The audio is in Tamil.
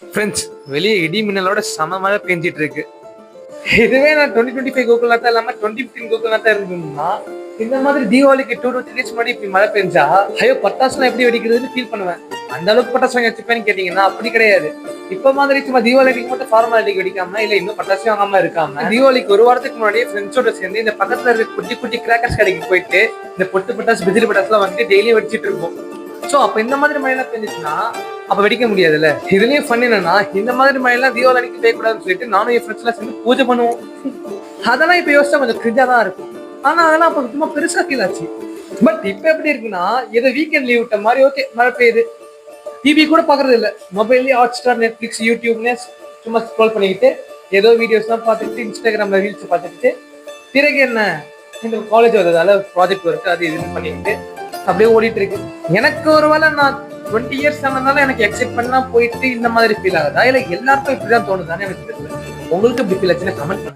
ஃப்ரெண்ட்ஸ், வெளியே இடி மின்னலோட சம மழை பெஞ்சிட்டு இருக்கு. இதுவே நான் 2025 கோகுல்நாத்தா இல்லாம 2015 கோகுல்நாத்தா இருந்ததுன்னா இந்த மாதிரி தீபாவளிக்கு 2 to 3 days முன்னாடி இப்படி மழை பெஞ்சா ஐயோ பட்டாசுலாம் எப்படி வெடிக்கிறதுன்னு ஃபீல் பண்ணுவேன். அந்த அளவுக்கு பட்டாசு வாங்கி வச்சுப்பேன்னு கேட்டீங்கன்னா அப்படி கிடையாது. இப்ப மாதிரி சும்மா தீபாவளிக்கு மட்டும் ஃபார்மாலிட்டிக்கு வெடிக்காம இல்ல இன்னும் பட்டாசு வாங்காம இருக்காம தீபாவளிக்கு ஒரு வாரத்துக்கு முன்னாடியே ஃப்ரெண்ட்ஸோட சேர்ந்து இந்த பக்கத்துல இருக்க குட்டி குட்டி கிராக்கர்ஸ் கடைக்கு போயிட்டு இந்த பொட்டு பட்டாசு பிஜிலி பட்டாசுலாம் வந்துட்டு டெய்லியும் வெடிச்சிட்டு இருப்போம். சோ அப்ப இந்த மாதிரி மழையெல்லாம் பெஞ்சிச்சுன்னா அப்ப வெடிக்க முடியாதுல்ல. இதுலயும் ஃபன் என்னன்னா இந்த மாதிரி மழையெல்லாம் தீபாவளி அன்னைக்கு பெய்யக்கூடாதுன்னு சொல்லிட்டு நானும் என் ஃப்ரெண்ட்ஸ் எல்லாம் சேர்ந்து பூஜை பண்ணுவோம். அதெல்லாம் இப்ப யோசிச்சா கொஞ்சம் கிரிஞ்சா தான் இருக்கும். ஆனா அதெல்லாம் அப்ப சும்மா பெருசா ஃபீல் ஆச்சு. பட் இப்ப எப்படி இருக்குன்னா ஏதோ வீக்கெண்ட் லீவ் விட்ட மாதிரி ஓகே மழை பெய்யுது, டிவி கூட பாக்குறது இல்ல, மொபைல்லயே ஹாட் ஸ்டார், நெட்ஃபிளிக்ஸ், யூடியூப்னு சும்மா ஸ்க்ரோல் பண்ணிக்கிட்டு ஏதோ வீடியோஸ் எல்லாம் பார்த்துட்டு இன்ஸ்டாகிராம்ல ரீல்ஸ் பார்த்துட்டு பிறகு என்ன இந்த காலேஜ் வந்ததால ப்ராஜெக்ட் ஒர்க் அது இதுன்னு பண்ணிக்கிட்டு அப்படியே ஓடிட்டு இருக்கு. எனக்கு ஒருவேளை நான் 20 years ஆனதுனால எனக்கு எக்ஸைட் பண்ணா போயிட்டு இந்த மாதிரி ஃபீல் ஆகுதா இல்ல எல்லாருக்கும் இப்படிதான் தோணுதான்னு எனக்கு தெரியல. உங்களுக்கு இப்படி ஃபீல் ஆச்சுன்னா கமெண்ட் பண்ணுங்க.